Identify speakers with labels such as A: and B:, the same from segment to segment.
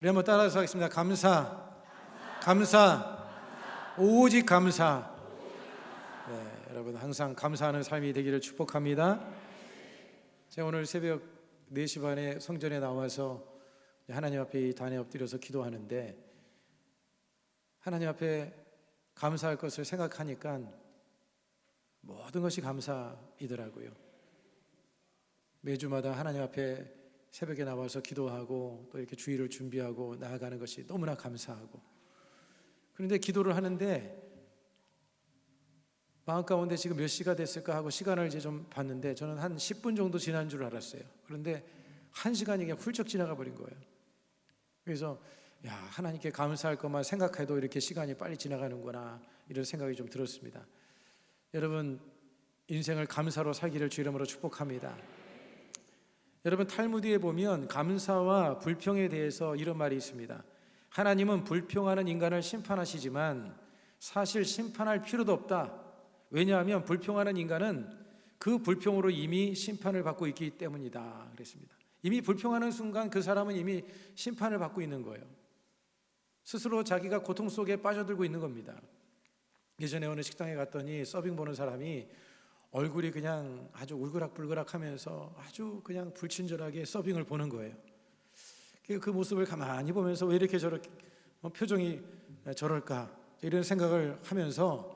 A: 우리 한번 따라서 하겠습니다. 감사, 오직 감사. 네, 여러분 항상 감사하는 삶이 되기를 축복합니다. 제가 오늘 새벽 4시 반에 성전에 나와서 하나님 앞에 이 단에 엎드려서 기도하는데, 하나님 앞에 감사할 것을 생각하니까 모든 것이 감사이더라고요. 매주마다 하나님 앞에 새벽에 나와서 기도하고 또 이렇게 주일을 준비하고 나아가는 것이 너무나 감사하고, 그런데 기도를 하는데 마음 가운데 지금 몇 시가 됐을까 하고 시간을 이제 좀 봤는데, 저는 한 10분 정도 지난 줄 알았어요. 그런데 1시간이 그냥 훌쩍 지나가 버린 거예요. 그래서 하나님께 감사할 것만 생각해도 이렇게 시간이 빨리 지나가는구나, 이런 생각이 좀 들었습니다. 여러분, 인생을 감사로 살기를 주 이름으로 축복합니다. 여러분, 탈무드에 보면 감사와 불평에 대해서 이런 말이 있습니다. 하나님은 불평하는 인간을 심판하시지만 사실 심판할 필요도 없다. 왜냐하면 불평하는 인간은 그 불평으로 이미 심판을 받고 있기 때문이다 그랬습니다. 이미 불평하는 순간 그 사람은 이미 심판을 받고 있는 거예요. 스스로 자기가 고통 속에 빠져들고 있는 겁니다. 예전에 어느 식당에 갔더니 서빙 보는 사람이 얼굴이 그냥 아주 울그락불그락 하면서 아주 그냥 불친절하게 서빙을 보는 거예요. 그 모습을 가만히 보면서 왜 이렇게 저렇게 표정이 저럴까, 이런 생각을 하면서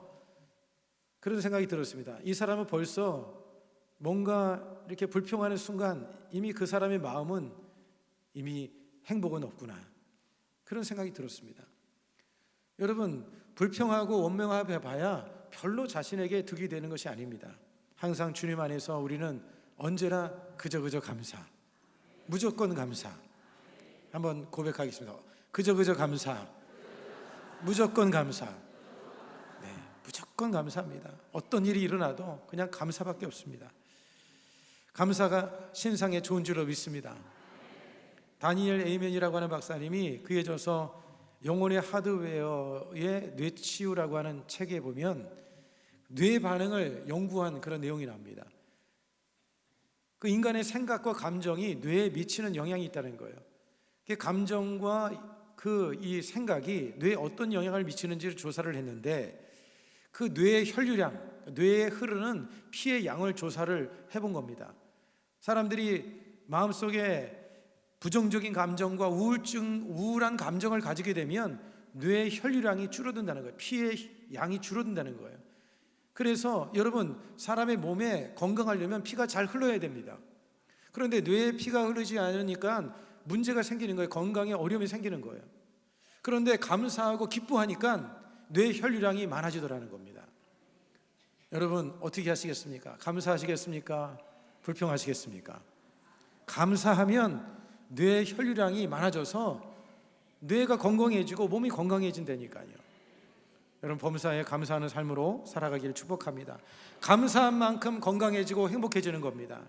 A: 그런 생각이 들었습니다. 이 사람은 벌써 뭔가 이렇게 불평하는 순간 이미 그 사람의 마음은 이미 행복은 없구나, 그런 생각이 들었습니다. 여러분, 불평하고 원망해 봐야 별로 자신에게 득이 되는 것이 아닙니다. 항상 주님 안에서 우리는 언제나 그저 감사, 무조건 감사. 한번 고백하겠습니다. 그저 감사, 무조건 감사. 네, 무조건 감사합니다. 어떤 일이 일어나도 그냥 감사밖에 없습니다. 감사가 신상에 좋은 줄로 믿습니다. 다니엘 에이멘이라고 하는 박사님이 그에 져서 영혼의 하드웨어의 뇌치유라고 하는 책에 보면 뇌 반응을 연구한 그런 내용이 나옵니다. 그 인간의 생각과 감정이 뇌에 미치는 영향이 있다는 거예요. 그 감정과 이 생각이 뇌에 어떤 영향을 미치는지를 조사를 했는데, 그 뇌의 혈류량, 뇌에 흐르는 피의 양을 조사를 해본 겁니다. 사람들이 마음속에 부정적인 감정과 우울한 감정을 가지게 되면 뇌의 혈류량이 줄어든다는 거예요. 피의 양이 줄어든다는 거예요. 그래서 여러분, 사람의 몸에 건강하려면 피가 잘 흘러야 됩니다. 그런데 뇌에 피가 흐르지 않으니까 문제가 생기는 거예요. 건강에 어려움이 생기는 거예요. 그런데 감사하고 기뻐하니까 뇌 혈류량이 많아지더라는 겁니다. 여러분, 어떻게 하시겠습니까? 감사하시겠습니까? 불평하시겠습니까? 감사하면 뇌 혈류량이 많아져서 뇌가 건강해지고 몸이 건강해진다니까요. 여러분, 범사에 감사하는 삶으로 살아가기를 축복합니다. 감사한 만큼 건강해지고 행복해지는 겁니다.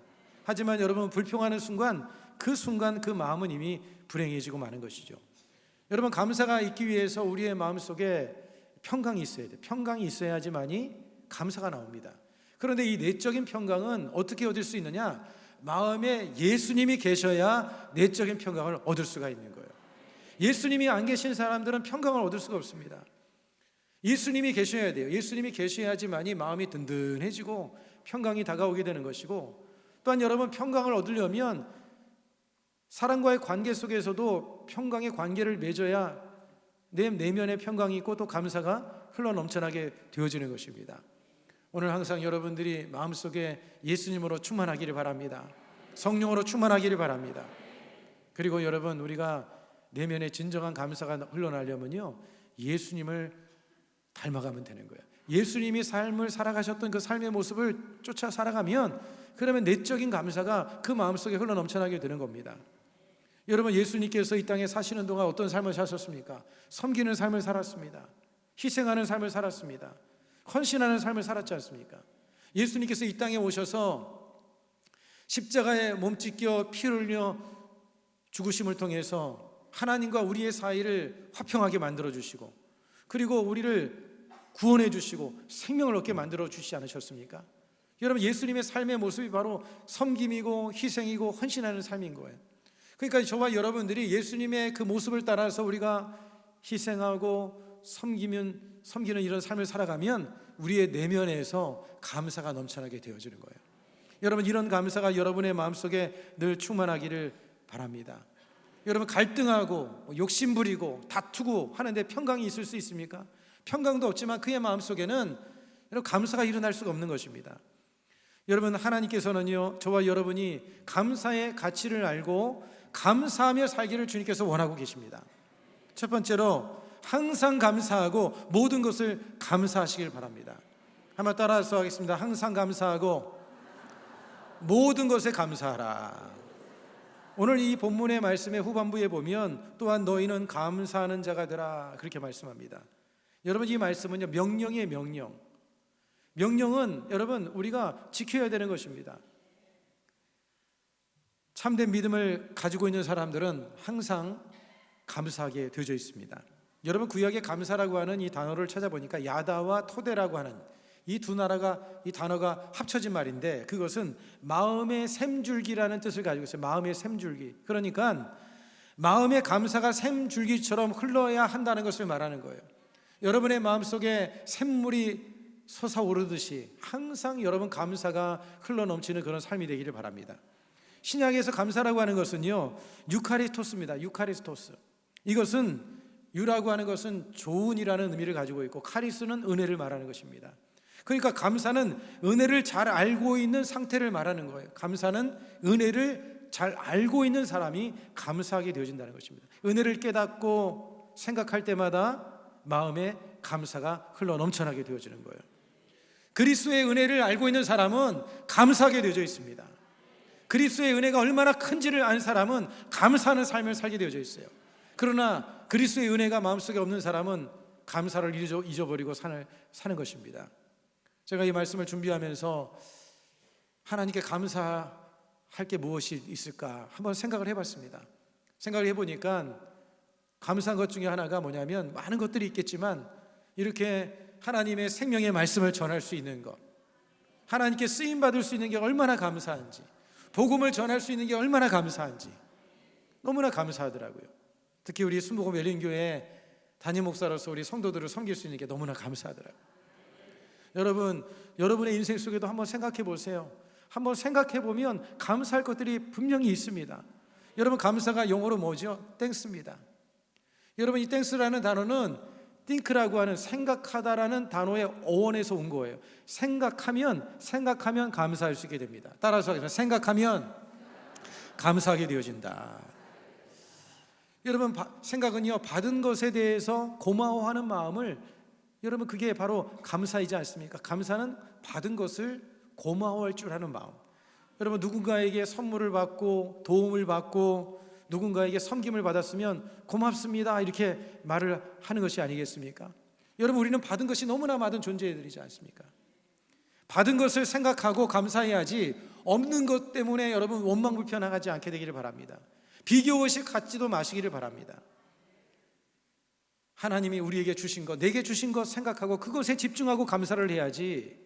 A: 하지만 여러분, 불평하는 순간 그 마음은 이미 불행해지고 마는 것이죠. 여러분, 감사가 있기 위해서 우리의 마음속에 평강이 있어야 돼요. 평강이 있어야지만이 감사가 나옵니다. 그런데 이 내적인 평강은 어떻게 얻을 수 있느냐? 마음에 예수님이 계셔야 내적인 평강을 얻을 수가 있는 거예요. 예수님이 안 계신 사람들은 평강을 얻을 수가 없습니다. 예수님이 계셔야 돼요. 예수님이 계셔야지만이 마음이 든든해지고 평강이 다가오게 되는 것이고, 또한 여러분, 평강을 얻으려면 사람과의 관계 속에서도 평강의 관계를 맺어야 내 내면에 평강이 있고 또 감사가 흘러넘쳐나게 되어지는 것입니다. 오늘 항상 여러분들이 마음속에 예수님으로 충만하기를 바랍니다. 성령으로 충만하기를 바랍니다. 그리고 여러분, 우리가 내면에 진정한 감사가 흘러나려면요, 예수님을 닮아가면 되는 거예요. 예수님이 삶을 살아가셨던 그 삶의 모습을 쫓아 살아가면, 그러면 내적인 감사가 그 마음속에 흘러넘쳐나게 되는 겁니다. 여러분, 예수님께서 이 땅에 사시는 동안 어떤 삶을 사셨습니까? 섬기는 삶을 살았습니다. 희생하는 삶을 살았습니다. 헌신하는 삶을 살았지 않습니까? 예수님께서 이 땅에 오셔서 십자가에 몸찢겨 피를 흘려 죽으심을 통해서 하나님과 우리의 사이를 화평하게 만들어 주시고, 그리고 우리를 구원해 주시고 생명을 얻게 만들어 주시지 않으셨습니까? 여러분, 예수님의 삶의 모습이 바로 섬김이고 희생이고 헌신하는 삶인 거예요. 그러니까 저와 여러분들이 예수님의 그 모습을 따라서 우리가 희생하고 섬기는 이런 삶을 살아가면 우리의 내면에서 감사가 넘쳐나게 되어지는 거예요. 여러분, 이런 감사가 여러분의 마음속에 늘 충만하기를 바랍니다. 여러분, 갈등하고 욕심부리고 다투고 하는데 평강이 있을 수 있습니까? 평강도 없지만 그의 마음속에는 여러분 감사가 일어날 수가 없는 것입니다. 여러분, 하나님께서는요, 저와 여러분이 감사의 가치를 알고 감사하며 살기를 주님께서 원하고 계십니다. 첫 번째로 항상 감사하고 모든 것을 감사하시길 바랍니다. 한번 따라서 하겠습니다. 항상 감사하고 모든 것에 감사하라. 오늘 이 본문의 말씀의 후반부에 보면 또한 너희는 감사하는 자가 되라, 그렇게 말씀합니다. 여러분, 이 말씀은요, 명령이에요. 명령은 여러분 우리가 지켜야 되는 것입니다. 참된 믿음을 가지고 있는 사람들은 항상 감사하게 되어져 있습니다. 여러분, 구약의 감사라고 하는 이 단어를 찾아보니까 야다와 토데라고 하는 이 단어가 합쳐진 말인데, 그것은 마음의 샘줄기라는 뜻을 가지고 있어요. 마음의 샘줄기. 그러니까 마음의 감사가 샘줄기처럼 흘러야 한다는 것을 말하는 거예요. 여러분의 마음속에 샘물이 솟아오르듯이 항상 여러분 감사가 흘러넘치는 그런 삶이 되기를 바랍니다. 신약에서 감사라고 하는 것은요, 유카리스토스입니다. 유카리스토스. 이것은 유라고 하는 것은 좋은이라는 의미를 가지고 있고, 카리스는 은혜를 말하는 것입니다. 그러니까 감사는 은혜를 잘 알고 있는 상태를 말하는 거예요. 감사는 은혜를 잘 알고 있는 사람이 감사하게 되어진다는 것입니다. 은혜를 깨닫고 생각할 때마다 마음에 감사가 흘러 넘쳐나게 되어지는 거예요. 그리스도의 은혜를 알고 있는 사람은 감사하게 되어져 있습니다. 그리스도의 은혜가 얼마나 큰지를 안 사람은 감사하는 삶을 살게 되어져 있어요. 그러나 그리스도의 은혜가 마음속에 없는 사람은 감사를 잊어버리고 사는 것입니다. 제가 이 말씀을 준비하면서 하나님께 감사할 게 무엇이 있을까 한번 생각을 해봤습니다. 생각을 해보니까 감사한 것 중에 하나가 뭐냐면, 많은 것들이 있겠지만 이렇게 하나님의 생명의 말씀을 전할 수 있는 것, 하나님께 쓰임받을 수 있는 게 얼마나 감사한지, 복음을 전할 수 있는 게 얼마나 감사한지 너무나 감사하더라고요. 특히 우리 순복음 열린교회 담임 목사로서 우리 성도들을 섬길 수 있는 게 너무나 감사하더라고요. 여러분, 여러분의 인생 속에도 한번 생각해 보세요. 한번 생각해 보면 감사할 것들이 분명히 있습니다. 여러분, 감사가 영어로 뭐죠? 땡스입니다. 여러분, 이 땡스라는 단어는 think라고 하는 생각하다라는 단어의 어원에서 온 거예요. 생각하면 감사할 수 있게 됩니다. 따라서 하겠습니다. 생각하면 감사하게 되어진다. 여러분, 생각은요, 받은 것에 대해서 고마워하는 마음을, 여러분, 그게 바로 감사이지 않습니까? 감사는 받은 것을 고마워할 줄 아는 마음. 여러분, 누군가에게 선물을 받고 도움을 받고 누군가에게 섬김을 받았으면 고맙습니다 이렇게 말을 하는 것이 아니겠습니까? 여러분, 우리는 받은 것이 너무나 많은 존재들이지 않습니까? 받은 것을 생각하고 감사해야지 없는 것 때문에 여러분 원망불평하지 않게 되기를 바랍니다. 비교의식 갖지도 마시기를 바랍니다. 하나님이 우리에게 주신 것, 내게 주신 것 생각하고 그것에 집중하고 감사를 해야지,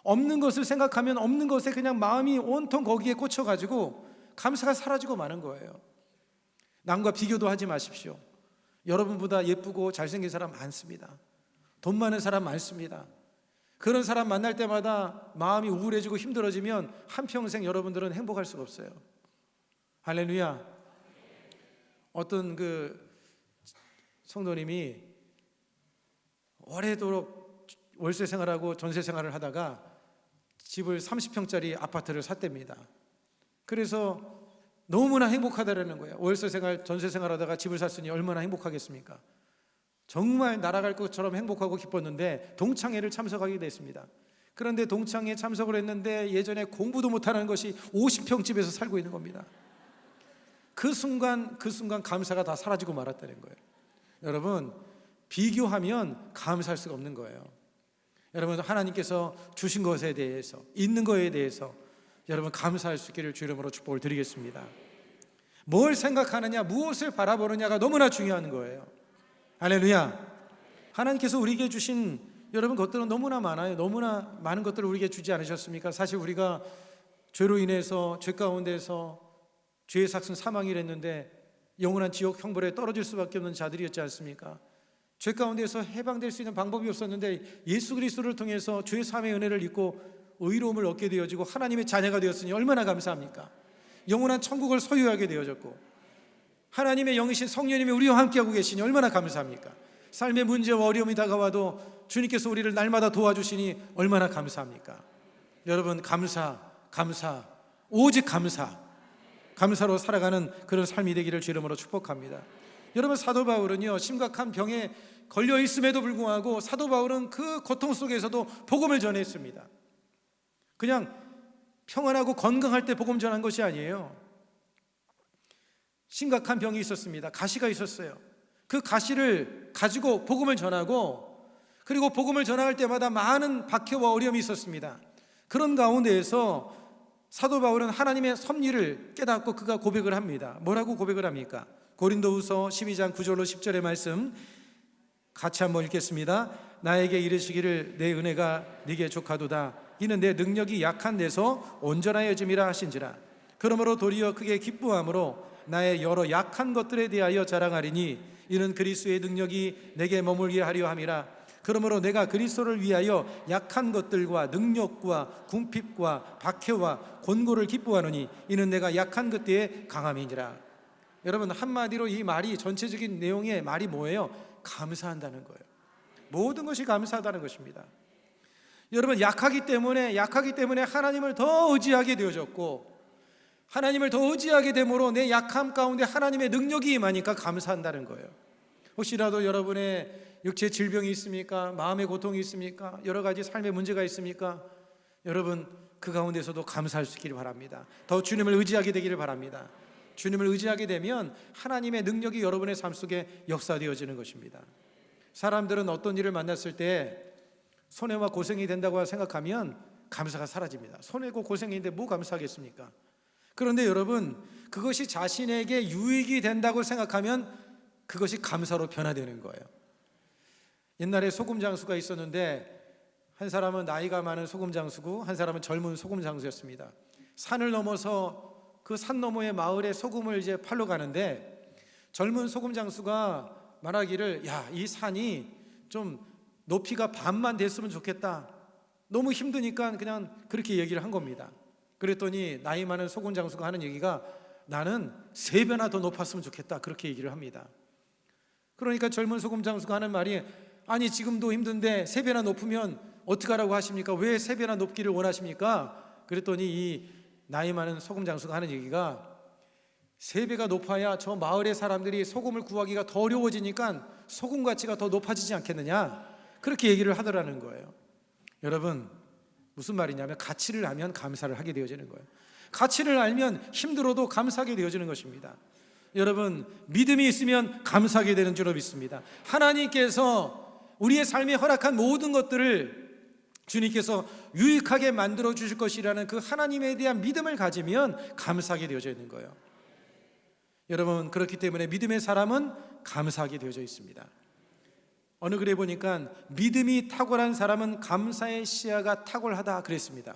A: 없는 것을 생각하면 없는 것에 그냥 마음이 온통 거기에 꽂혀가지고 감사가 사라지고 마는 거예요. 남과 비교도 하지 마십시오. 여러분보다 예쁘고 잘생긴 사람 많습니다. 돈 많은 사람 많습니다. 그런 사람 만날 때마다 마음이 우울해지고 힘들어지면 한평생 여러분들은 행복할 수가 없어요. 할렐루야. 어떤 그 성도님이 오래도록 월세 생활하고 전세 생활을 하다가 집을 30평짜리 아파트를 샀답니다. 그래서 너무나 행복하다라는 거예요. 월세 생활, 전세 생활하다가 집을 샀으니 얼마나 행복하겠습니까? 정말 날아갈 것처럼 행복하고 기뻤는데 동창회를 참석하게 됐습니다. 그런데 동창회에 참석을 했는데 예전에 공부도 못하는 것이 50평 집에서 살고 있는 겁니다. 그 순간 감사가 다 사라지고 말았다는 거예요. 여러분, 비교하면 감사할 수가 없는 거예요. 여러분, 하나님께서 주신 것에 대해서, 있는 것에 대해서 여러분 감사할 수 있기를 주 이름으로 축복을 드리겠습니다. 뭘 생각하느냐, 무엇을 바라보느냐가 너무나 중요한 거예요. 할렐루야. 하나님께서 우리에게 주신 여러분 것들은 너무나 많아요. 너무나 많은 것들을 우리에게 주지 않으셨습니까? 사실 우리가 죄로 인해서 죄 가운데서 죄의 삭은 사망이랬는데 영원한 지옥 형벌에 떨어질 수밖에 없는 자들이었지 않습니까? 죄 가운데서 해방될 수 있는 방법이 없었는데 예수 그리스도를 통해서 죄 사함의 은혜를 입고 의로움을 얻게 되어지고 하나님의 자녀가 되었으니 얼마나 감사합니까? 영원한 천국을 소유하게 되어졌고 하나님의 영이신 성령님이 우리와 함께하고 계시니 얼마나 감사합니까? 삶의 문제와 어려움이 다가와도 주님께서 우리를 날마다 도와주시니 얼마나 감사합니까? 여러분, 감사, 오직 감사로 살아가는 그런 삶이 되기를 주 이름으로 축복합니다. 여러분, 사도 바울은요, 심각한 병에 걸려 있음에도 불구하고 사도 바울은 그 고통 속에서도 복음을 전했습니다. 그냥 평안하고 건강할 때 복음 전한 것이 아니에요. 심각한 병이 있었습니다. 가시가 있었어요. 그 가시를 가지고 복음을 전하고, 그리고 복음을 전할 때마다 많은 박해와 어려움이 있었습니다. 그런 가운데에서 사도 바울은 하나님의 섭리를 깨닫고 그가 고백을 합니다. 뭐라고 고백을 합니까? 고린도후서 12장 9절로 10절의 말씀 같이 한번 읽겠습니다. 나에게 이르시기를 내 은혜가 네게 족하도다. 이는 내 능력이 약한 데서 온전하여짐이라 하신지라. 그러므로 도리어 크게 기뻐함으로 나의 여러 약한 것들에 대하여 자랑하리니 이는 그리스도의 능력이 내게 머물게 하려 함이라. 그러므로 내가 그리스도를 위하여 약한 것들과 능력과 궁핍과 박해와 곤고를 기뻐하노니 이는 내가 약한 그때의 강함이니라. 여러분, 한마디로 이 말이 전체적인 내용의 말이 뭐예요? 감사한다는 거예요. 모든 것이 감사하다는 것입니다. 여러분, 약하기 때문에 하나님을 더 의지하게 되어졌고, 하나님을 더 의지하게 되므로 내 약함 가운데 하나님의 능력이 임하니까 감사한다는 거예요. 혹시라도 여러분의 육체 질병이 있습니까? 마음의 고통이 있습니까? 여러 가지 삶의 문제가 있습니까? 여러분, 그 가운데서도 감사할 수 있기를 바랍니다. 더 주님을 의지하게 되기를 바랍니다. 주님을 의지하게 되면 하나님의 능력이 여러분의 삶 속에 역사되어지는 것입니다. 사람들은 어떤 일을 만났을 때 손해와 고생이 된다고 생각하면 감사가 사라집니다. 손해고 고생인데 뭐 감사하겠습니까? 그런데 여러분, 그것이 자신에게 유익이 된다고 생각하면 그것이 감사로 변화되는 거예요. 옛날에 소금 장수가 있었는데 한 사람은 나이가 많은 소금 장수고 한 사람은 젊은 소금 장수였습니다. 산을 넘어서 그 산 너머의 마을에 소금을 이제 팔러 가는데 젊은 소금 장수가 말하기를, 야, 이 산이 좀 높이가 반만 됐으면 좋겠다. 너무 힘드니까 그냥 그렇게 얘기를 한 겁니다. 그랬더니 나이 많은 소금 장수가 하는 얘기가, 나는 3배나 더 높았으면 좋겠다. 그렇게 얘기를 합니다. 그러니까 젊은 소금 장수가 하는 말이, 아니 지금도 힘든데 3배나 높으면 어떡하라고 하십니까? 왜 3배나 높기를 원하십니까? 그랬더니 이 나이 많은 소금 장수가 하는 얘기가, 3배가 높아야 저 마을의 사람들이 소금을 구하기가 더 어려워지니까 소금 가치가 더 높아지지 않겠느냐, 그렇게 얘기를 하더라는 거예요. 여러분, 무슨 말이냐면 가치를 알면 감사를 하게 되어지는 거예요. 가치를 알면 힘들어도 감사하게 되어지는 것입니다. 여러분, 믿음이 있으면 감사하게 되는 줄로 믿습니다. 하나님께서 우리의 삶에 허락한 모든 것들을 주님께서 유익하게 만들어 주실 것이라는 그 하나님에 대한 믿음을 가지면 감사하게 되어져 있는 거예요. 여러분, 그렇기 때문에 믿음의 사람은 감사하게 되어져 있습니다. 어느 글에 보니까 믿음이 탁월한 사람은 감사의 시야가 탁월하다 그랬습니다.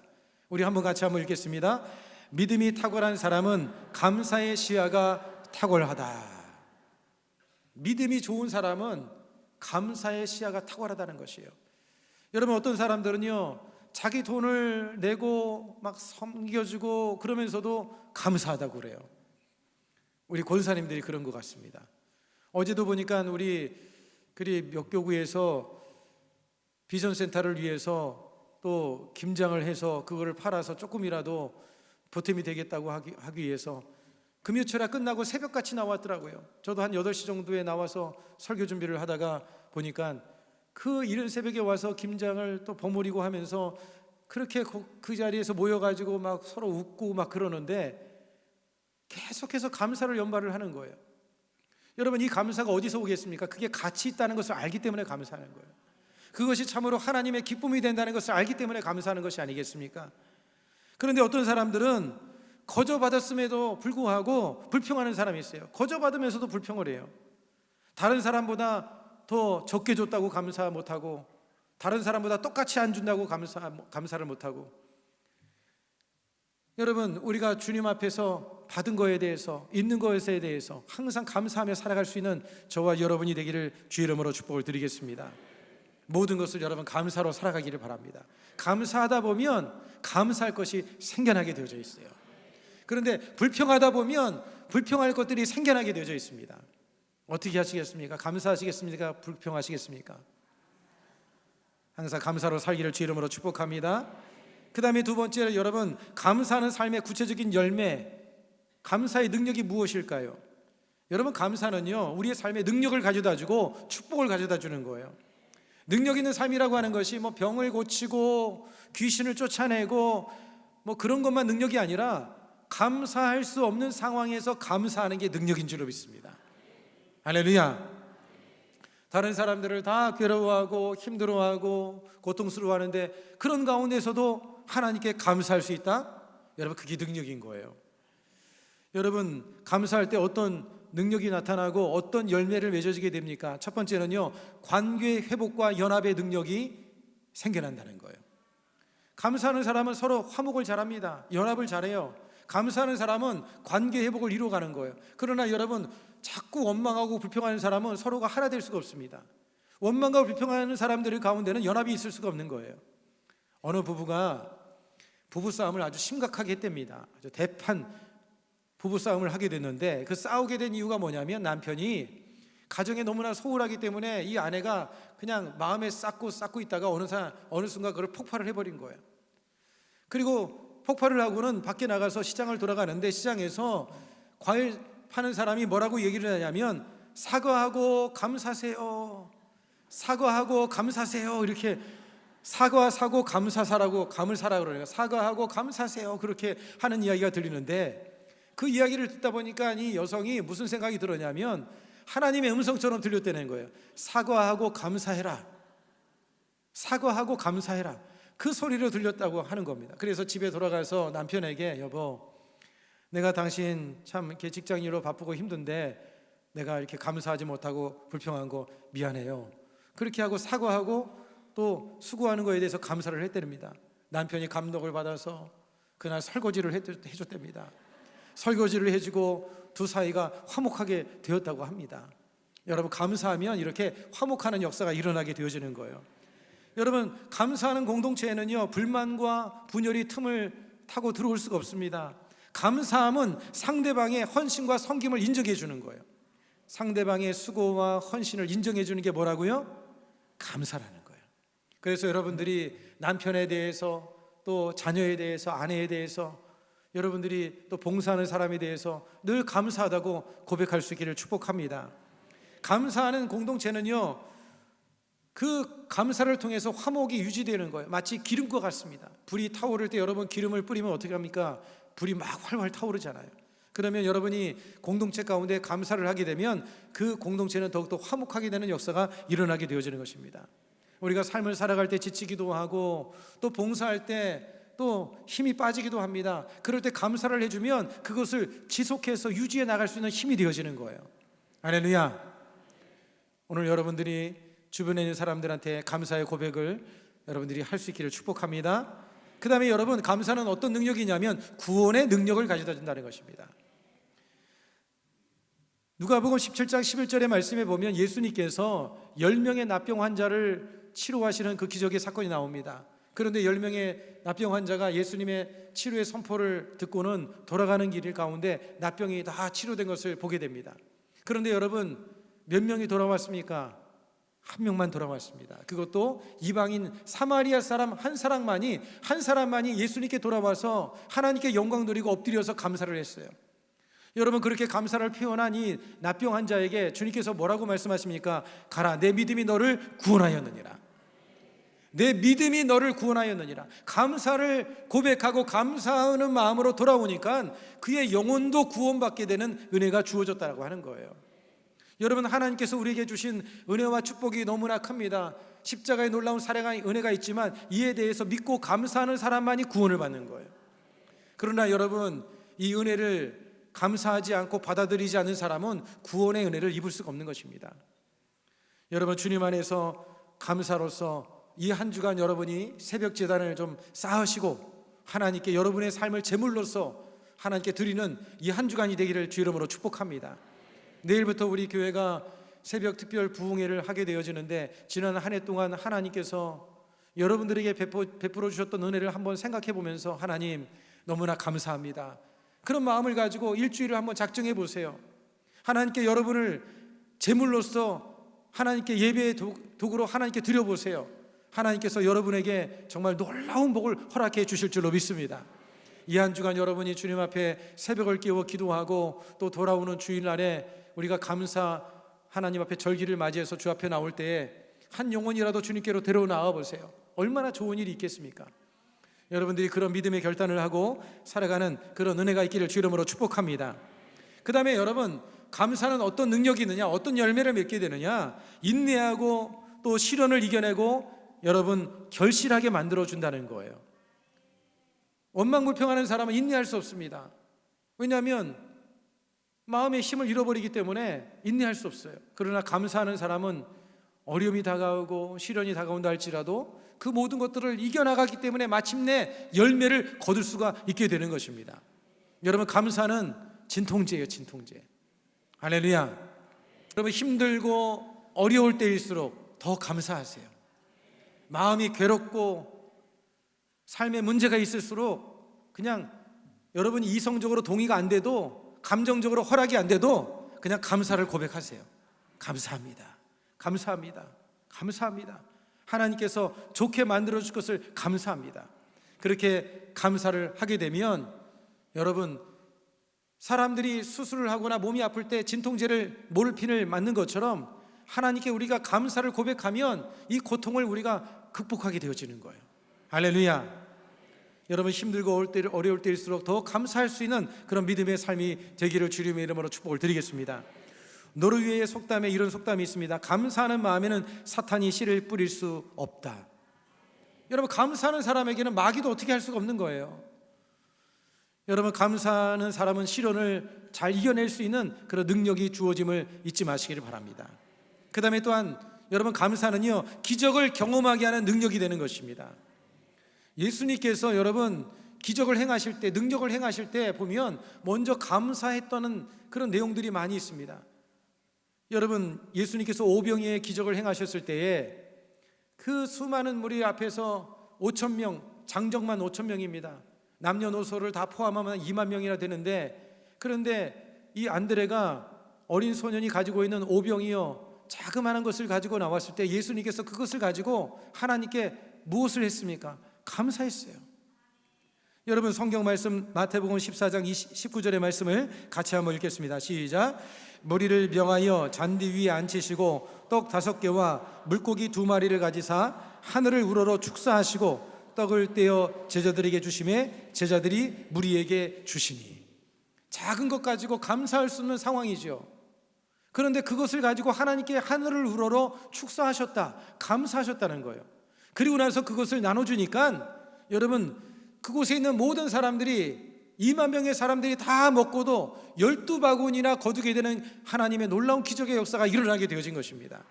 A: 우리 한번 같이 한번 읽겠습니다. 믿음이 탁월한 사람은 감사의 시야가 탁월하다. 믿음이 좋은 사람은 감사의 시야가 탁월하다는 것이에요. 여러분, 어떤 사람들은요, 자기 돈을 내고 막 섬겨주고 그러면서도 감사하다고 그래요. 우리 권사님들이 그런 것 같습니다. 어제도 보니까 우리 몇 교구에서 비전센터를 위해서 또 김장을 해서 그거를 팔아서 조금이라도 보탬이 되겠다고 하기 위해서 금요철야 끝나고 새벽같이 나왔더라고요. 저도 한 8시 정도에 나와서 설교 준비를 하다가 보니까 그 이른 새벽에 와서 김장을 또 버무리고 하면서 그렇게 그 자리에서 모여가지고 막 서로 웃고 막 그러는데 계속해서 감사를 연발을 하는 거예요. 여러분, 이 감사가 어디서 오겠습니까? 그게 가치 있다는 것을 알기 때문에 감사하는 거예요. 그것이 참으로 하나님의 기쁨이 된다는 것을 알기 때문에 감사하는 것이 아니겠습니까? 그런데 어떤 사람들은 거저받았음에도 불구하고 불평하는 사람이 있어요. 거저받으면서도 불평을 해요. 다른 사람보다 더 적게 줬다고 감사 못하고, 다른 사람보다 똑같이 안 준다고 감사를 못하고, 여러분, 우리가 주님 앞에서 받은 거에 대해서, 있는 것에 대해서 항상 감사하며 살아갈 수 있는 저와 여러분이 되기를 주의 이름으로 축복을 드리겠습니다. 모든 것을 여러분 감사로 살아가기를 바랍니다. 감사하다 보면 감사할 것이 생겨나게 되어져 있어요. 그런데 불평하다 보면 불평할 것들이 생겨나게 되어져 있습니다. 어떻게 하시겠습니까? 감사하시겠습니까? 불평하시겠습니까? 항상 감사로 살기를 주의 이름으로 축복합니다. 그 다음에 두 번째로 여러분, 감사하는 삶의 구체적인 열매, 감사의 능력이 무엇일까요? 여러분, 감사는요, 우리의 삶에 능력을 가져다 주고 축복을 가져다 주는 거예요. 능력 있는 삶이라고 하는 것이 뭐 병을 고치고 귀신을 쫓아내고 뭐 그런 것만 능력이 아니라 감사할 수 없는 상황에서 감사하는 게 능력인 줄로 믿습니다. 할렐루야. 다른 사람들을 다 괴로워하고 힘들어하고 고통스러워하는데 그런 가운데서도 하나님께 감사할 수 있다? 여러분, 그게 능력인 거예요. 여러분, 감사할 때 어떤 능력이 나타나고 어떤 열매를 맺어지게 됩니까? 첫 번째는요, 관계 회복과 연합의 능력이 생겨난다는 거예요. 감사하는 사람은 서로 화목을 잘합니다. 연합을 잘해요. 감사하는 사람은 관계 회복을 이루어가는 거예요. 그러나 여러분, 자꾸 원망하고 불평하는 사람은 서로가 하나 될 수가 없습니다. 원망과 불평하는 사람들 가운데는 연합이 있을 수가 없는 거예요. 어느 부부가 부부싸움을 아주 심각하게 했답니다. 아주 대판 부부싸움을 하게 됐는데, 그 싸우게 된 이유가 뭐냐면 남편이 가정에 너무나 소홀하기 때문에 이 아내가 그냥 마음에 쌓고 있다가 어느 순간 그걸 폭발을 해버린 거예요. 그리고 폭발을 하고는 밖에 나가서 시장을 돌아가는데, 시장에서 과일 파는 사람이 뭐라고 얘기를 하냐면 사과하고 감사세요, 사과하고 감사세요, 이렇게 사과사고 감사사라고 감을 사라고 그러니까 사과하고 감사세요, 그렇게 하는 이야기가 들리는데, 그 이야기를 듣다 보니까 이 여성이 무슨 생각이 들었냐면 하나님의 음성처럼 들렸다는 거예요. 사과하고 감사해라, 사과하고 감사해라, 그 소리로 들렸다고 하는 겁니다. 그래서 집에 돌아가서 남편에게, 여보, 내가 당신 참 이렇게 직장인으로 바쁘고 힘든데 내가 이렇게 감사하지 못하고 불평한 거 미안해요, 그렇게 하고 사과하고 또 수고하는 거에 대해서 감사를 했답니다. 남편이 감동을 받아서 그날 설거지를 해줬답니다. 설거지를 해주고 두 사이가 화목하게 되었다고 합니다. 여러분, 감사하면 이렇게 화목하는 역사가 일어나게 되어지는 거예요. 여러분, 감사하는 공동체에는요, 불만과 분열이 틈을 타고 들어올 수가 없습니다. 감사함은 상대방의 헌신과 섬김을 인정해 주는 거예요. 상대방의 수고와 헌신을 인정해 주는 게 뭐라고요? 감사라는 거예요. 그래서 여러분들이 남편에 대해서, 또 자녀에 대해서, 아내에 대해서, 여러분들이 또 봉사하는 사람에 대해서 늘 감사하다고 고백할 수 있기를 축복합니다. 감사하는 공동체는요, 그 감사를 통해서 화목이 유지되는 거예요. 마치 기름과 같습니다. 불이 타오를 때 여러분, 기름을 뿌리면 어떻게 합니까? 불이 막 활활 타오르잖아요. 그러면 여러분이 공동체 가운데 감사를 하게 되면 그 공동체는 더욱더 화목하게 되는 역사가 일어나게 되어지는 것입니다. 우리가 삶을 살아갈 때 지치기도 하고 또 봉사할 때 또 힘이 빠지기도 합니다. 그럴 때 감사를 해주면 그것을 지속해서 유지해 나갈 수 있는 힘이 되어지는 거예요. 할렐루야. 오늘 여러분들이 주변에 있는 사람들한테 감사의 고백을 여러분들이 할 수 있기를 축복합니다. 그 다음에 여러분, 감사는 어떤 능력이냐면 구원의 능력을 가져다 준다는 것입니다. 누가복음 17장 11절의 말씀에 보면 예수님께서 10명의 납병 환자를 치료하시는 그 기적의 사건이 나옵니다. 그런데 10명의 납병 환자가 예수님의 치료의 선포를 듣고는 돌아가는 길 가운데 납병이 다 치료된 것을 보게 됩니다. 그런데 여러분, 몇 명이 돌아왔습니까? 한 명만 돌아왔습니다. 그것도 이방인 사마리아 사람 한 사람만이 예수님께 돌아와서 하나님께 영광 드리고 엎드려서 감사를 했어요. 여러분, 그렇게 감사를 표현한 이 납병 환자에게 주님께서 뭐라고 말씀하십니까? 가라, 내 믿음이 너를 구원하였느니라. 내 믿음이 너를 구원하였느니라. 감사를 고백하고 감사하는 마음으로 돌아오니까 그의 영혼도 구원받게 되는 은혜가 주어졌다고 하는 거예요. 여러분, 하나님께서 우리에게 주신 은혜와 축복이 너무나 큽니다. 십자가의 놀라운 사랑과 은혜가 있지만 이에 대해서 믿고 감사하는 사람만이 구원을 받는 거예요. 그러나 여러분, 이 은혜를 감사하지 않고 받아들이지 않는 사람은 구원의 은혜를 입을 수가 없는 것입니다. 여러분, 주님 안에서 감사로서 이 한 주간 여러분이 새벽 제단을 좀 쌓으시고 하나님께 여러분의 삶을 제물로서 하나님께 드리는 이 한 주간이 되기를 주 이름으로 축복합니다. 내일부터 우리 교회가 새벽 특별 부흥회를 하게 되어지는데, 지난 한 해 동안 하나님께서 여러분들에게 베풀어 주셨던 은혜를 한번 생각해 보면서 하나님 너무나 감사합니다, 그런 마음을 가지고 일주일을 한번 작정해 보세요. 하나님께 여러분을 제물로서 하나님께 예배의 도구로 하나님께 드려보세요. 하나님께서 여러분에게 정말 놀라운 복을 허락해 주실 줄로 믿습니다. 이 한 주간 여러분이 주님 앞에 새벽을 깨워 기도하고 또 돌아오는 주일날에 우리가 감사 하나님 앞에 절기를 맞이해서 주 앞에 나올 때에 한 영혼이라도 주님께로 데려 나와 보세요. 얼마나 좋은 일이 있겠습니까? 여러분들이 그런 믿음의 결단을 하고 살아가는 그런 은혜가 있기를 주 이름으로 축복합니다. 그 다음에 여러분, 감사는 어떤 능력이 있느냐, 어떤 열매를 맺게 되느냐, 인내하고 또 시련을 이겨내고 여러분 결실하게 만들어준다는 거예요. 원망불평하는 사람은 인내할 수 없습니다. 왜냐하면 마음의 힘을 잃어버리기 때문에 인내할 수 없어요. 그러나 감사하는 사람은 어려움이 다가오고 시련이 다가온다 할지라도 그 모든 것들을 이겨나가기 때문에 마침내 열매를 거둘 수가 있게 되는 것입니다. 여러분, 감사는 진통제예요, 진통제. 할렐루야. 여러분, 힘들고 어려울 때일수록 더 감사하세요. 마음이 괴롭고 삶에 문제가 있을수록 그냥 여러분이 이성적으로 동의가 안 돼도, 감정적으로 허락이 안 돼도 그냥 감사를 고백하세요. 감사합니다, 감사합니다, 감사합니다. 하나님께서 좋게 만들어줄 것을 감사합니다. 그렇게 감사를 하게 되면 여러분, 사람들이 수술을 하거나 몸이 아플 때 진통제를 모르핀을 맞는 것처럼 하나님께 우리가 감사를 고백하면 이 고통을 우리가 극복하게 되어지는 거예요. 할렐루야. 여러분, 힘들고 어려울 때일수록 더 감사할 수 있는 그런 믿음의 삶이 되기를 주님의 이름으로 축복을 드리겠습니다. 노르웨이의 속담에 이런 속담이 있습니다. 감사하는 마음에는 사탄이 씨를 뿌릴 수 없다. 여러분, 감사하는 사람에게는 마귀도 어떻게 할 수가 없는 거예요. 여러분, 감사하는 사람은 시련을 잘 이겨낼 수 있는 그런 능력이 주어짐을 잊지 마시기를 바랍니다. 그 다음에 또한 여러분, 감사는요 기적을 경험하게 하는 능력이 되는 것입니다. 예수님께서 여러분 기적을 행하실 때, 능력을 행하실 때 보면 먼저 감사했다는 그런 내용들이 많이 있습니다. 여러분, 예수님께서 오병이의 기적을 행하셨을 때에 그 수많은 무리 앞에서 5,000명, 장정만 5,000명입니다. 남녀노소를 다 포함하면 2만 명이나 되는데, 그런데 이 안드레가 어린 소년이 가지고 있는 오병이요 자그마한 것을 가지고 나왔을 때 예수님께서 그것을 가지고 하나님께 무엇을 했습니까? 감사했어요. 여러분, 성경 말씀 마태복음 14장 19절의 말씀을 같이 한번 읽겠습니다. 시작. 머리를 명하여 잔디 위에 앉히시고 떡 5개와 물고기 2마리를 가지사 하늘을 우러러 축사하시고 떡을 떼어 제자들에게 주시매 제자들이 무리에게 주시니. 작은 것 가지고 감사할 수 없는 상황이죠. 그런데 그것을 가지고 하나님께 하늘을 우러러 축사하셨다, 감사하셨다는 거예요. 그리고 나서 그것을 나눠주니까 여러분, 그곳에 있는 모든 사람들이, 2만 명의 사람들이 다 먹고도 12바구니나 거두게 되는 하나님의 놀라운 기적의 역사가 일어나게 되어진 것입니다.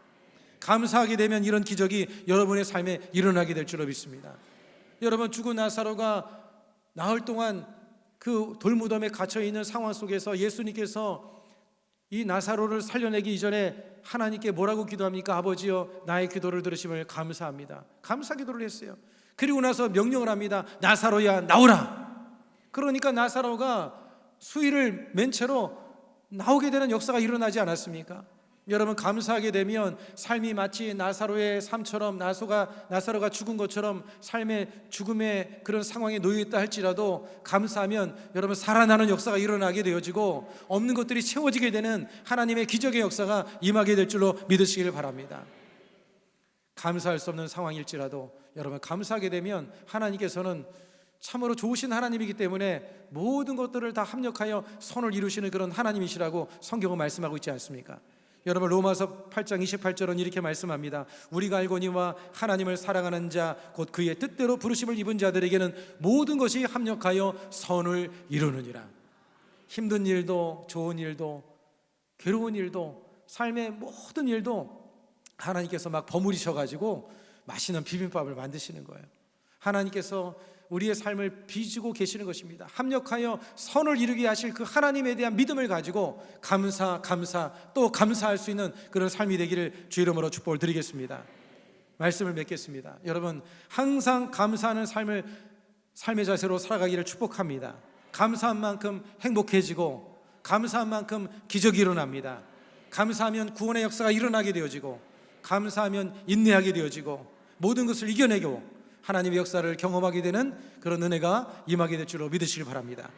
A: 감사하게 되면 이런 기적이 여러분의 삶에 일어나게 될 줄로 믿습니다. 여러분, 죽은 나사로가 나흘 동안 그 돌무덤에 갇혀있는 상황 속에서 예수님께서 이 나사로를 살려내기 이전에 하나님께 뭐라고 기도합니까? 아버지여, 나의 기도를 들으심을 감사합니다. 감사 기도를 했어요. 그리고 나서 명령을 합니다. 나사로야, 나오라. 그러니까 나사로가 수의를 맨 채로 나오게 되는 역사가 일어나지 않았습니까? 여러분, 감사하게 되면 삶이 마치 나사로의 삶처럼, 나사로가 죽은 것처럼 삶의 죽음의 그런 상황에 놓여있다 할지라도 감사하면 여러분 살아나는 역사가 일어나게 되어지고 없는 것들이 채워지게 되는 하나님의 기적의 역사가 임하게 될 줄로 믿으시기를 바랍니다. 감사할 수 없는 상황일지라도 여러분 감사하게 되면 하나님께서는 참으로 좋으신 하나님이기 때문에 모든 것들을 다 합력하여 선을 이루시는 그런 하나님이시라고 성경은 말씀하고 있지 않습니까? 여러분, 로마서 8장 28절은 이렇게 말씀합니다. 우리가 알거니와 하나님을 사랑하는 자 곧 그의 뜻대로 부르심을 입은 자들에게는 모든 것이 합력하여 선을 이루느니라. 힘든 일도 좋은 일도 괴로운 일도 삶의 모든 일도 하나님께서 막 버무리셔가지고 맛있는 비빔밥을 만드시는 거예요. 하나님께서 우리의 삶을 빚고 계시는 것입니다. 합력하여 선을 이루게 하실 그 하나님에 대한 믿음을 가지고 감사 또 감사할 수 있는 그런 삶이 되기를 주 이름으로 축복을 드리겠습니다. 말씀을 맺겠습니다. 여러분, 항상 감사하는 삶의 자세로 살아가기를 축복합니다. 감사한 만큼 행복해지고, 감사한 만큼 기적이 일어납니다. 감사하면 구원의 역사가 일어나게 되어지고, 감사하면 인내하게 되어지고, 모든 것을 이겨내고 하나님의 역사를 경험하게 되는 그런 은혜가 임하게 될 줄로 믿으시길 바랍니다.